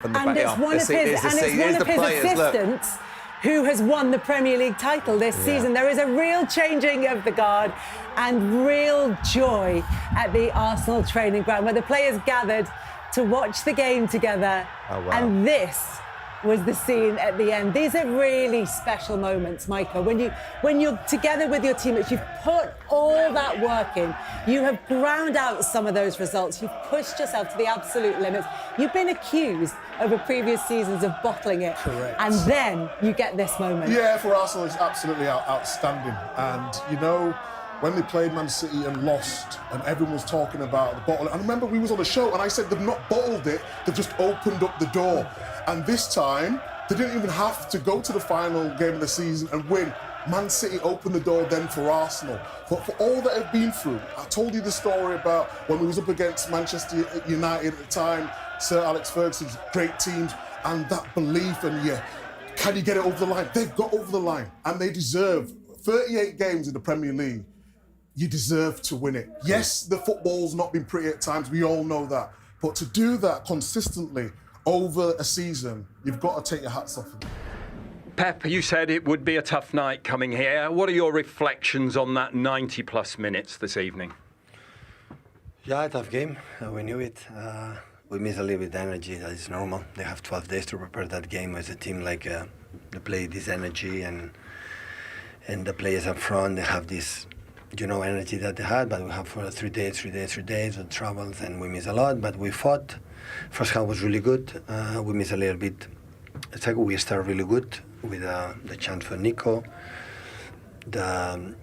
And it's one of his assistants who has won the Premier League title this season. There is a real changing of the guard and real joy at the Arsenal training ground where the players gathered to watch the game together. Oh, wow. And this was the scene at the end. These are really special moments, Michael. When you're together with your teammates, you've put all that work in. You have ground out some of those results. You've pushed yourself to the absolute limits. You've been accused over previous seasons of bottling it. Correct. And then you get this moment. Yeah, for Arsenal, it's absolutely outstanding. And, you know, when they played Man City and lost, and everyone was talking about the bottle. And remember, we was on the show, and I said they've not bottled it, they've just opened up the door. And this time, they didn't even have to go to the final game of the season and win. Man City opened the door then for Arsenal. But for all that I've been through, I told you the story about when we was up against Manchester United at the time, Sir Alex Ferguson's great teams, and that belief, and can you get it over the line? They've got over the line, and they deserve 38 games in the Premier League. You deserve to win it. Yes, the football's not been pretty at times, we all know that. But to do that consistently over a season, you've got to take your hats off. Pep, you said it would be a tough night coming here. What are your reflections on that 90-plus minutes this evening? Yeah, a tough game. We knew it. We miss a little bit of energy. That is normal. They have 12 days to prepare that game as a team. They play this energy, and the players up front, they have this, energy that they had. But we have for 3 days with travels, and we miss a lot. But we fought. First half was really good. We missed a little bit. Second, we started really good with the chance for Nico, the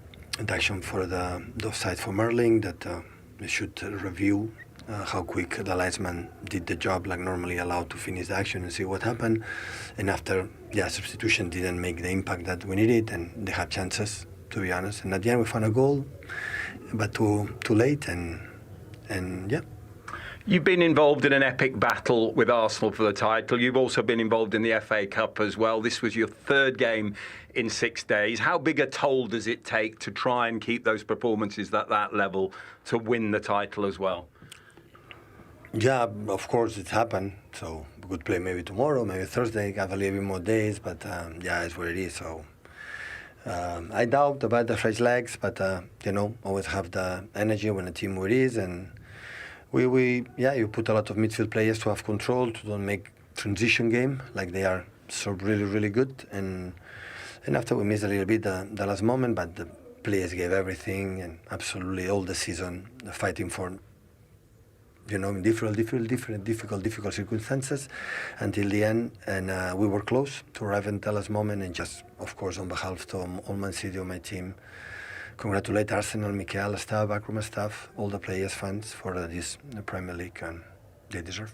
action for the offside for Merling, that we should review how quick the linesman did the job, like normally allowed to finish the action and see what happened. And after, substitution didn't make the impact that we needed, and they had chances, to be honest. And at the end, we found a goal, but too late, and. You've been involved in an epic battle with Arsenal for the title. You've also been involved in the FA Cup as well. This was your third game in 6 days. How big a toll does it take to try and keep those performances at that level to win the title as well? Yeah, of course it happened. So we could play maybe tomorrow, maybe Thursday, have a little bit more days. But it's what it is. So I doubt about the fresh legs, but always have the energy when the team where it is. And you put a lot of midfield players to have control, to don't make transition game, like they are so really, really good. And after we missed a little bit the last moment, but the players gave everything, and absolutely all the season fighting for, in difficult circumstances until the end. And we were close to arrive at the last moment, and just, of course, on behalf of all Man City, my team, congratulate Arsenal, Mikel, staff, backroom staff, all the players, fans for this Premier League, and they deserve.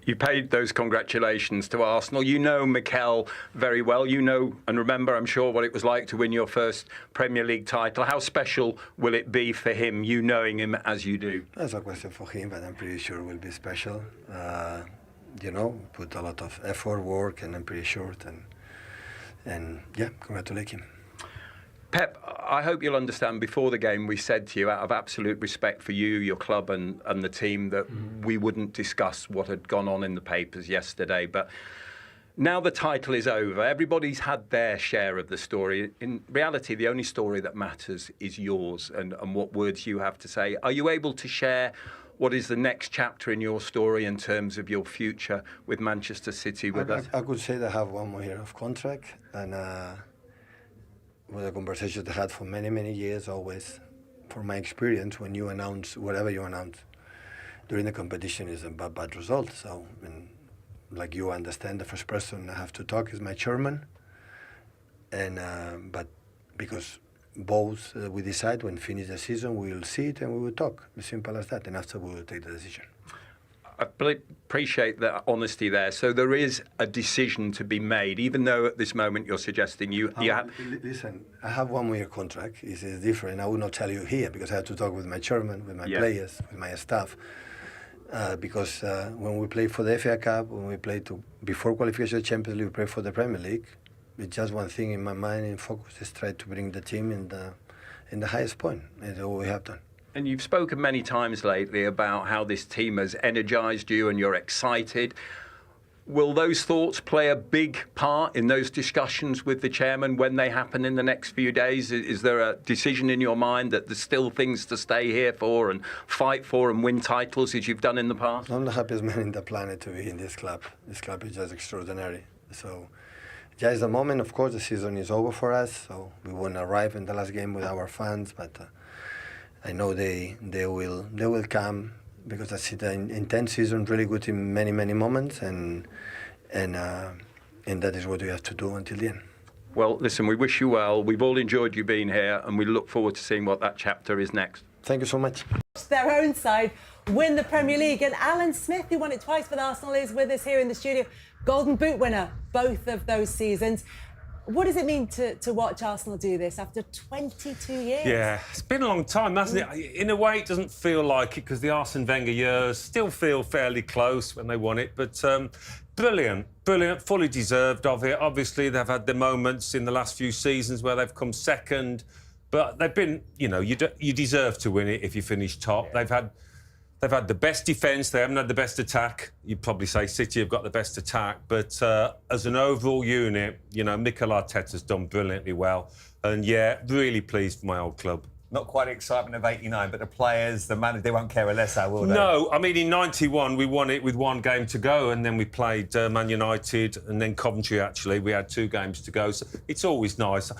You paid those congratulations to Arsenal. You know Mikel very well. You know and remember, I'm sure, what it was like to win your first Premier League title. How special will it be for him, you knowing him as you do? That's a question for him, but I'm pretty sure it will be special. Put a lot of effort, work, and I'm pretty sure. And congratulate him. Pep, I hope you'll understand, before the game we said to you, out of absolute respect for you, your club and the team, that we wouldn't discuss what had gone on in the papers yesterday. But now the title is over. Everybody's had their share of the story. In reality, the only story that matters is yours and what words you have to say. Are you able to share what is the next chapter in your story in terms of your future with Manchester City with us? I could say that I have 1 more year of contract, and with the conversations I had for many, many years, always, for my experience, when you announce, whatever you announce during the competition is a bad result. So, like you understand, the first person I have to talk is my chairman. And but because both we decide when finish the season, we will see it and we will talk. As simple as that. And after we will take the decision. I appreciate that honesty there. So there is a decision to be made, even though at this moment you're suggesting you have... Listen, I have 1 more year contract. It's different. I will not tell you here because I have to talk with my chairman, with my players, with my staff. Because when we play for the FA Cup, when we play before qualification of the Champions League, we play for the Premier League. It's just one thing in my mind and focus is try to bring the team in the highest point. That's all we have done. And you've spoken many times lately about how this team has energised you and you're excited. Will those thoughts play a big part in those discussions with the chairman when they happen in the next few days? Is there a decision in your mind that there's still things to stay here for and fight for and win titles as you've done in the past? I'm the happiest man in the planet to be in this club. This club is just extraordinary. So, just the moment, of course, the season is over for us. So we won't arrive in the last game with our fans, but I know they will come because I see the intense season really good in many moments, and that is what we have to do until the end. Well, listen, we wish you well. We've all enjoyed you being here, and we look forward to seeing what that chapter is next. Thank you so much. Their own side win the Premier League, and Alan Smith, who won it twice with Arsenal, is with us here in the studio. Golden Boot winner both of those seasons. What does it mean to watch Arsenal do this after 22 years? Yeah, it's been a long time, hasn't it? In a way, it doesn't feel like it because the Arsene Wenger years still feel fairly close when they won it. But brilliant, fully deserved of it. Obviously, they've had the moments in the last few seasons where they've come second, but they've been, you deserve to win it if you finish top. Yeah. They've had the best defence, they haven't had the best attack. You'd probably say City have got the best attack, but as an overall unit, Mikel Arteta's done brilliantly well. And yeah, really pleased for my old club. Not quite the excitement of '89, but the players, the manager, they won't care a less, will they? No, I mean, in '91, we won it with one game to go, and then we played Man United and then Coventry, actually. We had 2 games to go, so it's always nice.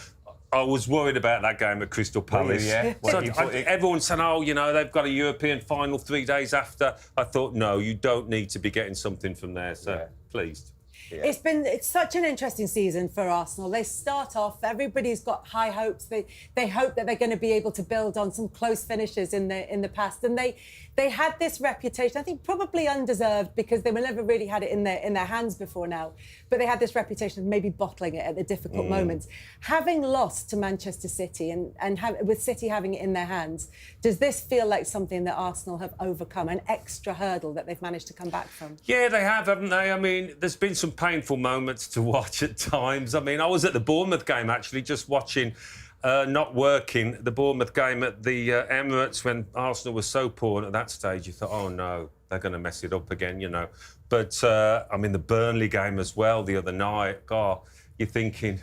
I was worried about that game at Crystal Palace. Yeah. Everyone said, they've got a European final 3 days after. I thought, no, you don't need to be getting something from there. So, pleased. Yeah. It's such an interesting season for Arsenal. They start off, everybody's got high hopes. They hope that they're going to be able to build on some close finishes in the past. And they had this reputation, I think probably undeserved because they never really had it in their hands before now. But they had this reputation of maybe bottling it at the difficult moments. Having lost to Manchester City and with City having it in their hands, does this feel like something that Arsenal have overcome, an extra hurdle that they've managed to come back from? Yeah, they have, haven't they? I mean, there's been some painful moments to watch at times. I mean, I was at the Bournemouth game, actually, just watching, not working, the Bournemouth game at the Emirates when Arsenal was so poor. And at that stage, you thought, oh, no, they're going to mess it up again, But, I mean, the Burnley game as well the other night, God, you're thinking...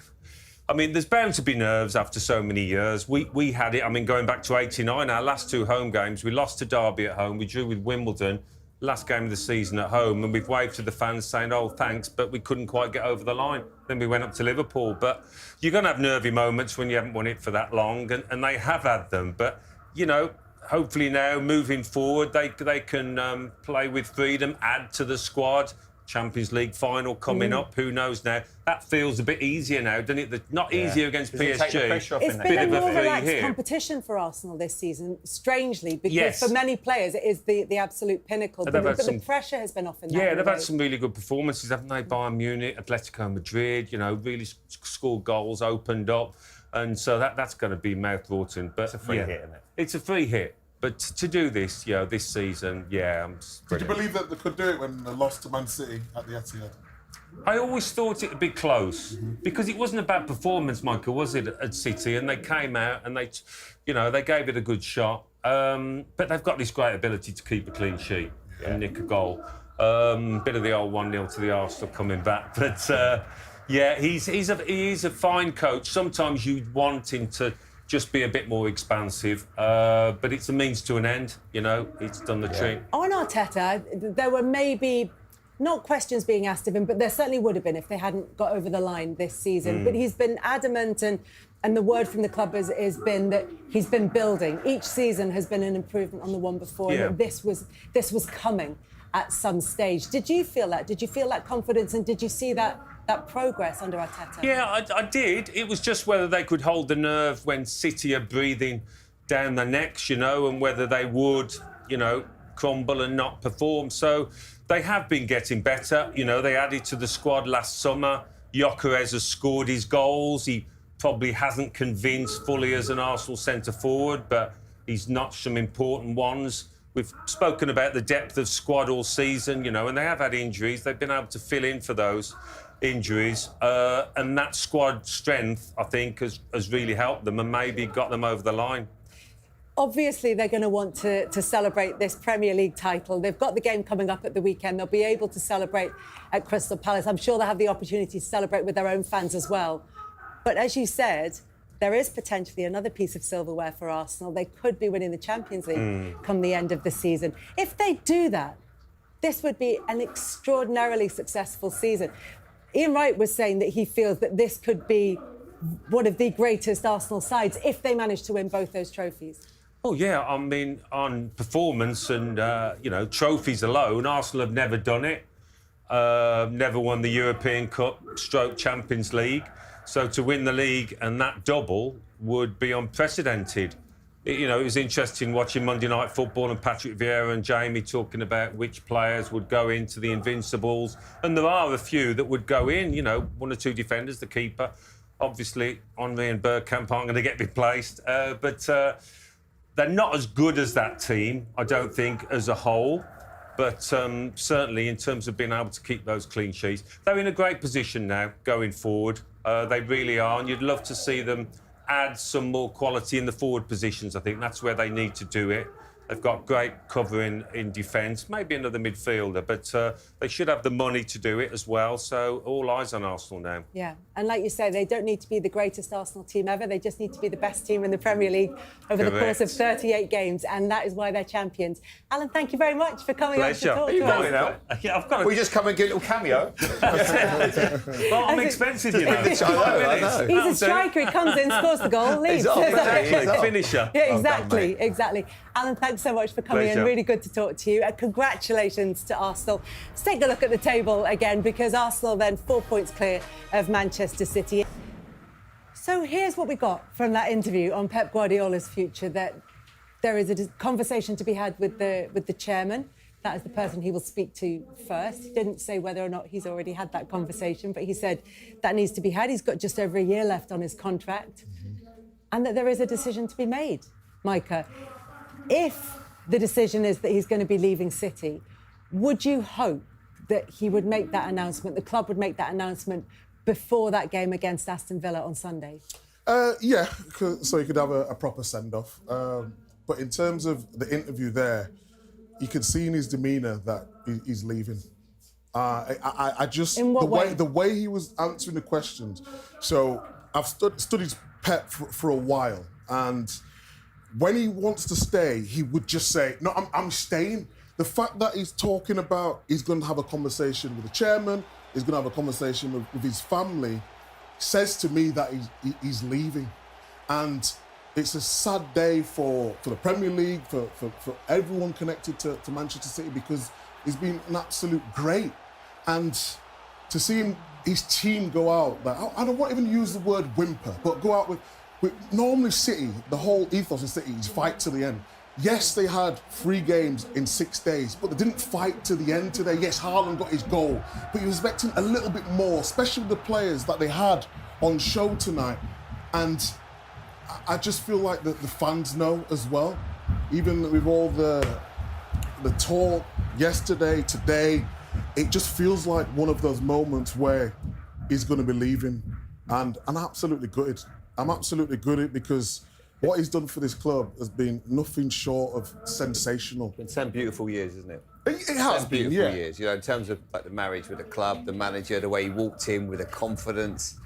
I mean, there's bound to be nerves after so many years. We had it, I mean, going back to '89, our last 2 home games, we lost to Derby at home, we drew with Wimbledon, last game of the season at home, and we've waved to the fans saying, oh, thanks, but we couldn't quite get over the line. Then we went up to Liverpool. But you're going to have nervy moments when you haven't won it for that long, and they have had them. But, hopefully now, moving forward, they can play with freedom, add to the squad. Champions League final coming up, who knows now? That feels a bit easier now, doesn't it? Not easier against PSG. It's been a more relaxed competition for Arsenal this season, strangely, because for many players it is the absolute pinnacle. But the pressure has been off in that. Yeah, they've had some really good performances, haven't they? Bayern Munich, Atletico Madrid, really scored goals, opened up. And so that's going to be mouth-watering. But it's a free hit, isn't it? It's a free hit. But to do this, this season, I'm Did you believe that they could do it when they lost to Man City at the Etihad? I always thought it'd be close because it wasn't about performance, Michael, was it, at City? And they came out and they gave it a good shot. But they've got this great ability to keep a clean sheet and nick a goal. Bit of the old 1-0 to the Arsenal coming back, but he's a fine coach. Sometimes you want him to just be a bit more expansive, but it's a means to an end, it's done the trick. On Arteta, there were maybe not questions being asked of him, but there certainly would have been if they hadn't got over the line this season. But he's been adamant, and the word from the club has been that he's been building. Each season has been an improvement on the one before, and that this was coming at some stage. Did you feel that? Did you feel that confidence, and did you see that progress under Arteta? Yeah, I did. It was just whether they could hold the nerve when City are breathing down their necks, and whether they would, crumble and not perform. So they have been getting better. They added to the squad last summer. Gyökeres has scored his goals. He probably hasn't convinced fully as an Arsenal centre-forward, but he's notched some important ones. We've spoken about the depth of squad all season, and they have had injuries. They've been able to fill in for those injuries, and that squad strength, I think, has really helped them and maybe got them over the line. obviously they're going to want to celebrate this Premier League title. They've got the game coming up at the weekend. They'll be able to celebrate at Crystal Palace. I'm sure they'll have the opportunity to celebrate with their own fans as well. But as you said, there is potentially another piece of silverware for Arsenal. They could be winning the Champions League come the end of the season. If they do that, this would be an extraordinarily successful season. Ian Wright was saying that he feels that this could be one of the greatest Arsenal sides if they manage to win both those trophies. Oh, yeah. I mean, on performance and, trophies alone, Arsenal have never done it. Never won the European Cup / Champions League. So to win the league and that double would be unprecedented. It was interesting watching Monday Night Football and Patrick Vieira and Jamie talking about which players would go into the Invincibles. And there are a few that would go in, one or two defenders, the keeper. Obviously, Henry and Bergkamp aren't going to get replaced. But they're not as good as that team, I don't think, as a whole. But certainly in terms of being able to keep those clean sheets, they're in a great position now going forward. They really are. And you'd love to see them add some more quality in the forward positions. I think that's where they need to do it. They've got great cover in defence, maybe another midfielder, but they should have the money to do it as well. So all eyes on Arsenal now. Yeah, and like you say, they don't need to be the greatest Arsenal team ever. They just need to be the best team in the Premier League over the course of 38 games, and that is why they're champions. Alan, thank you very much for coming on to talk to us. Yeah, I've got We just come and get a little cameo. Well, I'm expensive, I know. He's a striker. He comes in, scores the goal, leaves. Finisher. Yeah, exactly, exactly. Alan, thanks so much for coming in. Really good to talk to you. Congratulations to Arsenal. Let's take a look at the table again, because Arsenal then 4 points clear of Manchester City. So here's what we got from that interview on Pep Guardiola's future, that there is a conversation to be had with the chairman. That is the person he will speak to first. He didn't say whether or not he's already had that conversation, but he said that needs to be had. He's got just over a year left on his contract, and that there is a decision to be made, Micah. If the decision is that he's going to be leaving City, would you hope that he would make that announcement, the club would make that announcement before that game against Aston Villa on Sunday? Yeah, so he could have a proper send-off. But in terms of the interview there, you could see in his demeanour that he's leaving. I just... In what way? The way he was answering the questions. So I've studied Pep for a while, and when he wants to stay, he would just say, no, I'm staying. The fact that he's talking about he's going to have a conversation with the chairman, he's going to have a conversation with his family, says to me that he's leaving. And it's a sad day for the Premier League, for everyone connected to Manchester City, because he's been an absolute great. And to see his team go out, I don't want to even use the word whimper, but go out with normally City, the whole ethos of City is fight to the end. Yes, they had 3 games in 6 days, but they didn't fight to the end today. Yes, Haaland got his goal, but he was expecting a little bit more, especially with the players that they had on show tonight. And I just feel like the fans know as well. Even with all the talk yesterday, today, it just feels like one of those moments where he's going to be leaving. And I'm absolutely gutted. I'm absolutely gutted, because what he's done for this club has been nothing short of sensational. It's been 10 beautiful years, isn't it? It has been, beautiful yeah. years, in terms of like the marriage with the club, the manager, the way he walked in with a confidence.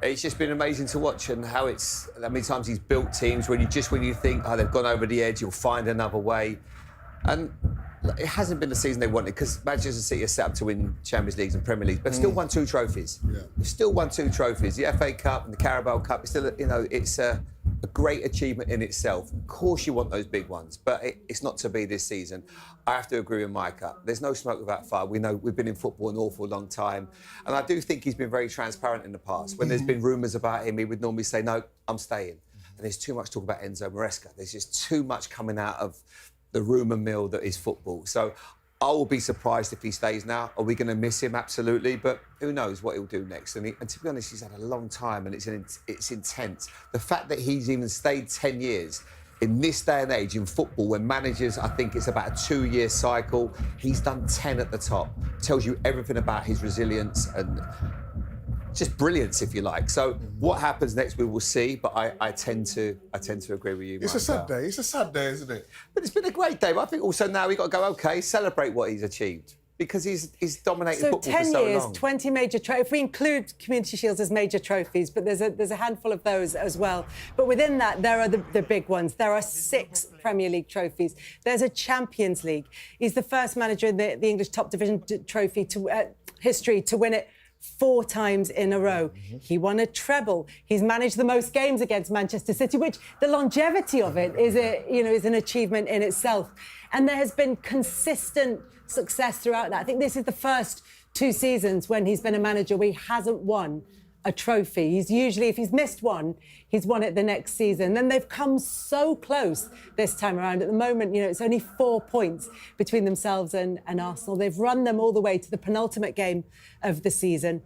It's just been amazing to watch, and how many times he's built teams when you think, they've gone over the edge, you'll find another way. And it hasn't been the season they wanted, because Manchester City are set up to win Champions Leagues and Premier Leagues, but still won 2 trophies. Yeah. They've still won 2 trophies. The FA Cup and the Carabao Cup, it's still, it's a great achievement in itself. Of course you want those big ones, but it's not to be this season. I have to agree with Micah. There's no smoke without fire. We know we've been in football an awful long time. And I do think he's been very transparent in the past. When there's been rumours about him, he would normally say, no, I'm staying. And there's too much talk about Enzo Maresca. There's just too much coming out of the rumour mill that is football. So I will be surprised if he stays now. Are we going to miss him? Absolutely. But who knows what he'll do next? And to be honest, he's had a long time, and it's intense. The fact that he's even stayed 10 years in this day and age in football, when managers, I think it's about a 2-year cycle, he's done 10 at the top. Tells you everything about his resilience, and just brilliance, if you like. So what happens next, we will see. But I tend to agree with you. It's a sad day. It's a sad day, isn't it? But it's been a great day. But I think also now we've got to go, OK, celebrate what he's achieved. Because he's dominated football for so 10 years, long. 20 major trophies. If we include Community Shields as major trophies, but there's a handful of those as well. But within that, there are the big ones. There are 6 Premier League trophies. There's a Champions League. He's the first manager in the English top division trophy history to win it 4 times in a row. He won a treble. He's managed the most games against Manchester City, which the longevity of it is an achievement in itself. And there has been consistent success throughout that. I think this is the first 2 seasons when he's been a manager where he hasn't won a trophy. He's usually, if he's missed one, he's won it the next season. Then they've come so close this time around. At the moment, it's only 4 points between themselves and Arsenal. They've run them all the way to the penultimate game of the season.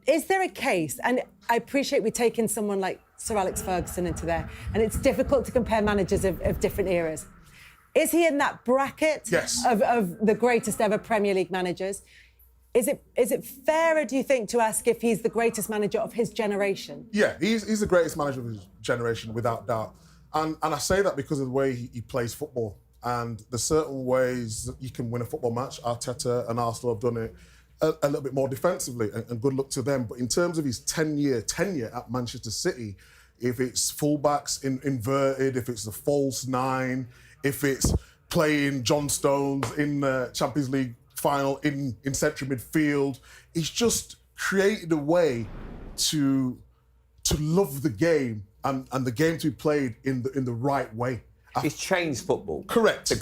Is there a case, and I appreciate we're taking someone like Sir Alex Ferguson into there, and it's difficult to compare managers of different eras. Is he in that bracket of the greatest ever Premier League managers? Is it fairer, do you think, to ask if he's the greatest manager of his generation? Yeah, he's the greatest manager of his generation, without doubt. And I say that because of the way he plays football. And there's certain ways that you can win a football match. Arteta and Arsenal have done it a little bit more defensively, and good luck to them. But in terms of his 10-year tenure at Manchester City, if it's fullbacks inverted, if it's the false 9, if it's playing John Stones in the Champions League final in central midfield, he's just created a way to love the game and the game to be played in the right way. He's changed football. Correct. I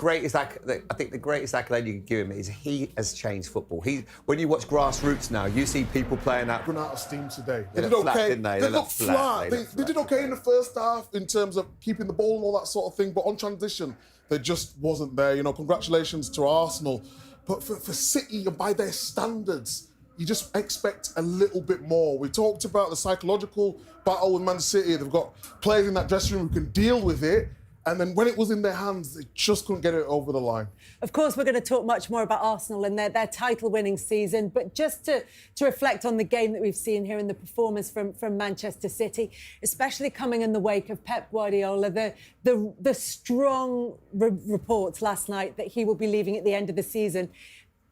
think the greatest accolade you can give him is he has changed football. When you watch grassroots now, you see people playing out. Run out of steam today. They did okay. Didn't they? They looked flat. They did okay in the first half in terms of keeping the ball and all that sort of thing, but on transition, they just wasn't there. Congratulations to Arsenal. But for City, by their standards, you just expect a little bit more. We talked about the psychological battle with Man City. They've got players in that dressing room who can deal with it. And then when it was in their hands, they just couldn't get it over the line. Of course, we're going to talk much more about Arsenal and their title-winning season. But just to reflect on the game that we've seen here and the performance from Manchester City, especially coming in the wake of Pep Guardiola, the strong reports last night that he will be leaving at the end of the season.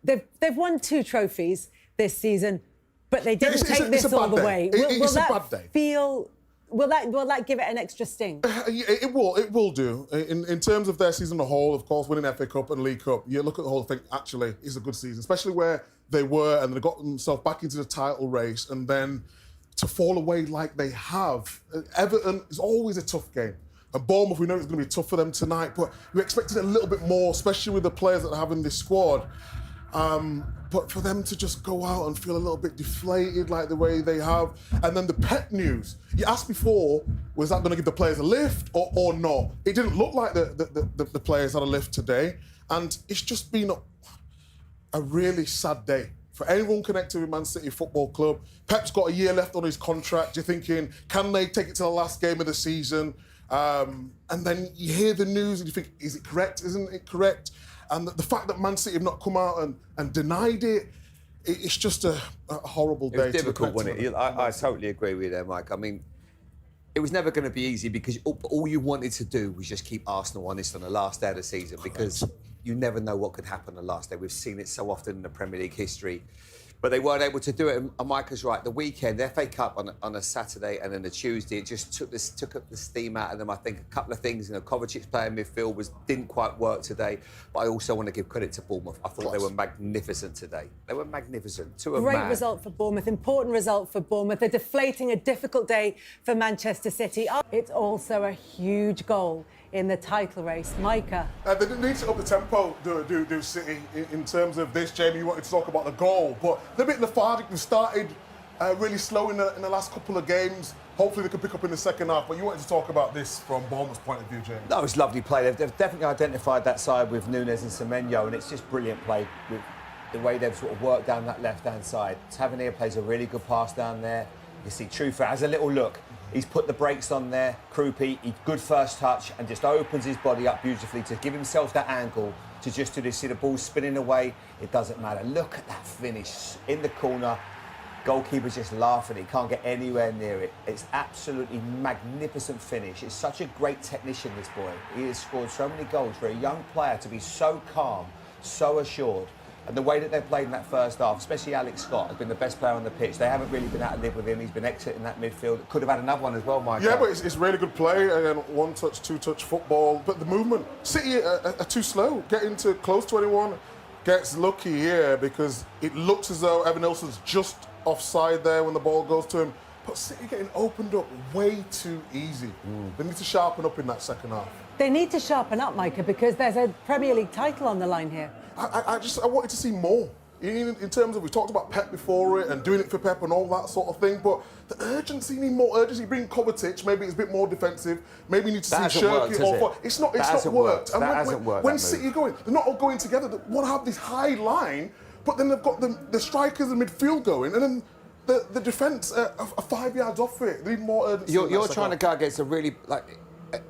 They've won 2 trophies this season, but they didn't take this all the way. It's a bad day. Will that give it an extra sting? It will do. In terms of their season as a whole, of course, winning FA Cup and League Cup, you look at the whole thing, actually, it's a good season, especially where they were and they got themselves back into the title race, and then to fall away like they have. Everton is always a tough game. And Bournemouth, we know it's going to be tough for them tonight, but we expected a little bit more, especially with the players that they have in this squad. But for them to just go out and feel a little bit deflated like the way they have. And then the Pep news. You asked before, was that going to give the players a lift or not? It didn't look like the players had a lift today. And it's just been a really sad day. For anyone connected with Man City Football Club, Pep's got a year left on his contract. You're thinking, can they take it to the last game of the season? And then you hear the news and you think, is it correct? Isn't it correct? And the fact that Man City have not come out and denied it, it's just a horrible day. It was difficult, wasn't it? I totally agree with you there, Mike. I mean, it was never going to be easy because all you wanted to do was just keep Arsenal honest on the last day of the season, because you never know what could happen the last day. We've seen it so often in the Premier League history. But they weren't able to do it. And Mike is right. The weekend, the FA Cup on a Saturday and then a Tuesday, it just took up the steam out of them. I think a couple of things, Kovacic's playing midfield didn't quite work today. But I also want to give credit to Bournemouth. I thought they were magnificent today. They were magnificent. Great result for Bournemouth. Important result for Bournemouth. They're deflating a difficult day for Manchester City. It's also a huge goal in the title race. Micah. They didn't need to up the tempo, do City, in terms of this. Jamie, you wanted to talk about the goal, but they're a bit lethargic. They've started really slow in the last couple of games. Hopefully they can pick up in the second half, but you wanted to talk about this from Bournemouth's point of view, Jamie. That was lovely play. They've definitely identified that side with Nunes and Semenyo, and it's just brilliant play with the way they've sort of worked down that left-hand side. Tavernier plays a really good pass down there. You see Trufa has a little look. He's put the brakes on there. Krupi, good first touch, and just opens his body up beautifully to give himself that angle to just do this. See the ball spinning away. It doesn't matter. Look at that finish in the corner. Goalkeeper's just laughing. He can't get anywhere near it. It's absolutely magnificent finish. It's such a great technician, this boy. He has scored so many goals. For a young player to be so calm, so assured, and the way that they've played in that first half, especially Alex Scott, has been the best player on the pitch. They haven't really been able to live with him. He's been exiting that midfield. Could have had another one as well, Michael. Yeah, but it's really good play. Again, one-touch, two-touch football. But the movement, City are too slow. Getting to close to anyone, gets lucky here because it looks as though Evan Nilsson's just offside there when the ball goes to him. But City getting opened up way too easy. They need to sharpen up in that second half. They need to sharpen up, Micah, because there's a Premier League title on the line here. I wanted to see more. In terms of, we talked about Pep before it and doing it for Pep and all that sort of thing, but the urgency, need more urgency. Bring Kovacic, maybe it's a bit more defensive. Maybe you need to see Shirky or it's not worked. And that hasn't worked. When City are going, they're not all going together. They want to have this high line, but then they've got the strikers and midfield going, and then the defence are 5 yards off it. They need more urgency. You're trying to go against a really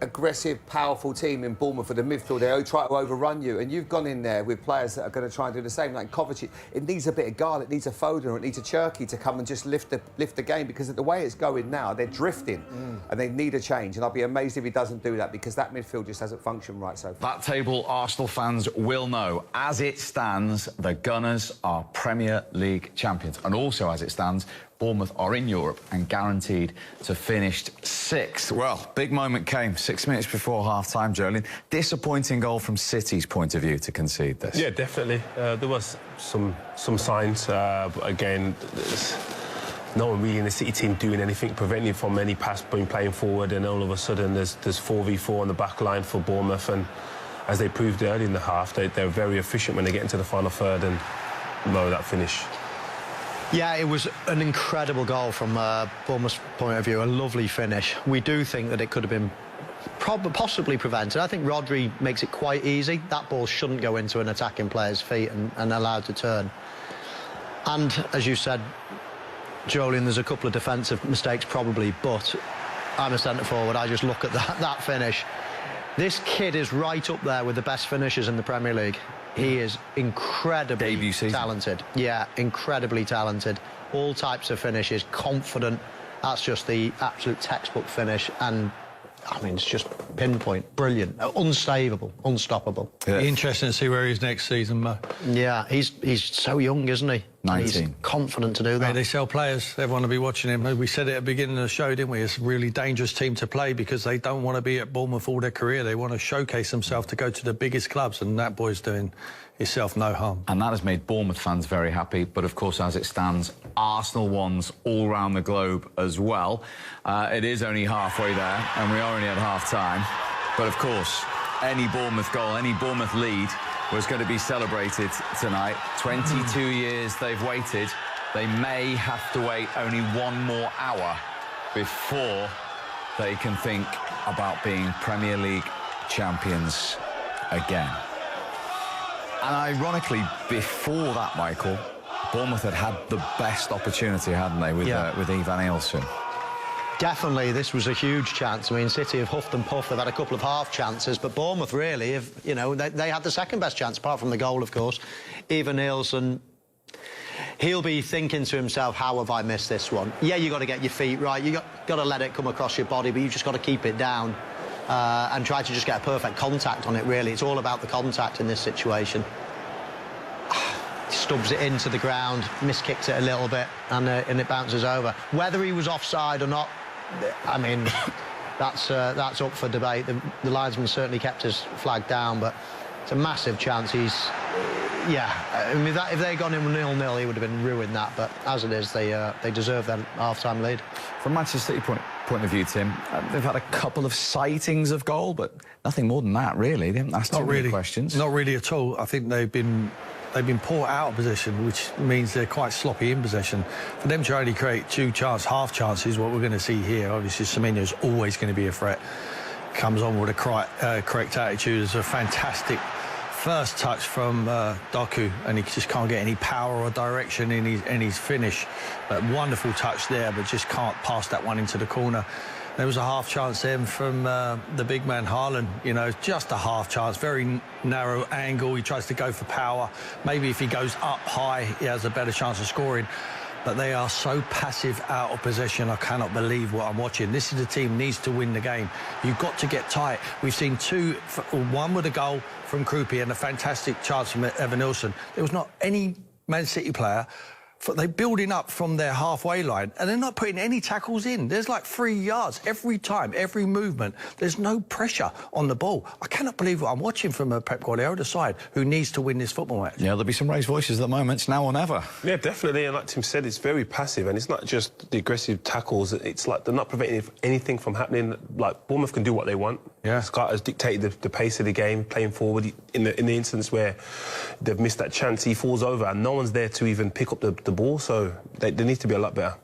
aggressive, powerful team in Bournemouth for the midfield. They try to overrun you, and you've gone in there with players that are going to try and do the same, like Kovacic. It needs a bit of guile, it needs a Foden, or it needs a Cherky to come and just lift the game, because the way it's going now, they're drifting, and they need a change. And I'll be amazed if he doesn't do that, because that midfield just hasn't functioned right so far. That table, Arsenal fans will know. As it stands, the Gunners are Premier League champions, and also as it stands, Bournemouth are in Europe and guaranteed to finish 6th. Well, big moment came 6 minutes before half-time, Jolene. Disappointing goal from City's point of view to concede this. Yeah, definitely. There was some signs, but again, there's no one really in the City team doing anything, preventing from any pass being playing forward, and all of a sudden there's 4v4 on the back line for Bournemouth, and as they proved early in the half, they're very efficient when they get into the final third, and that finish. Yeah, it was an incredible goal from Bournemouth's point of view, a lovely finish. We do think that it could have been possibly prevented. I think Rodri makes it quite easy. That ball shouldn't go into an attacking player's feet and allowed to turn. And, as you said, Jolien, there's a couple of defensive mistakes probably, but I'm a centre-forward. I just look at that finish. This kid is right up there with the best finishers in the Premier League. He is incredibly talented. Yeah, incredibly talented. All types of finishes, confident. That's just the absolute textbook finish. And, I mean, it's just pinpoint, brilliant, unsavable, unstoppable. Yeah. Interesting to see where he is next season, Mo. Yeah, he's so young, isn't he? 19. He's confident to do that. Hey, they sell players. Everyone will be watching him. We said it at the beginning of the show, didn't we? It's a really dangerous team to play because they don't want to be at Bournemouth all their career. They want to showcase themselves to go to the biggest clubs, and that boy's doing himself no harm. And that has made Bournemouth fans very happy. But, of course, as it stands, Arsenal ones all around the globe as well. It is only halfway there, and we are only at half-time. But, of course, any Bournemouth goal, any Bournemouth lead was going to be celebrated tonight. 22 years they've waited. They may have to wait only one more hour before they can think about being Premier League champions again. And ironically, before that, Michael, Bournemouth had the best opportunity, hadn't they, with Ivan Nielsen? Definitely, this was a huge chance. I mean, City have huffed and puffed. They've had a couple of half chances, but Bournemouth really have, they had the second best chance, apart from the goal, of course. Ivan Nielsen, he'll be thinking to himself, how have I missed this one? Yeah, you've got to get your feet right. You've got to let it come across your body, but you've just got to keep it down and try to just get a perfect contact on it, really. It's all about the contact in this situation. Stubs it into the ground, miskicks it a little bit, and it bounces over. Whether he was offside or not, I mean, that's up for debate. The linesman certainly kept his flag down, but it's a massive chance. I mean, if they'd gone in 0-0, he would have been ruined that. But as it is, they deserve that half-time lead. From Manchester City point of view, Tim, they've had a couple of sightings of goal, but nothing more than that, really. They haven't asked too many questions. Not really at all. I think they've been poor out of position, which means they're quite sloppy in possession. For them to only create half chances, what we're going to see here. Obviously, Semenyo's always going to be a threat. Comes on with a correct attitude. It's a fantastic first touch from Doku, and he just can't get any power or direction in his finish. But wonderful touch there, but just can't pass that one into the corner. There was a half chance then from the big man Haaland, just a half chance, very narrow angle. He tries to go for power. Maybe if he goes up high, he has a better chance of scoring. but they are so passive out of possession. I cannot believe what I'm watching. This is a team needs to win the game. You've got to get tight. We've seen one with a goal from Krupi and a fantastic chance from Evan Nilsson. There was not any Man City player. They're building up from their halfway line and they're not putting any tackles in. There's like 3 yards every time, every movement. There's no pressure on the ball. I cannot believe what I'm watching from a Pep Guardiola side who needs to win this football match. Yeah, there'll be some raised voices at the moment. It's now or never. Yeah, definitely. And like Tim said, it's very passive. And it's not just the aggressive tackles. It's like they're not preventing anything from happening. Like, Bournemouth can do what they want. Yeah. Scott has dictated the pace of the game, playing forward. In the instance where they've missed that chance, he falls over and no one's there to even pick up the ball. So they need to be a lot better.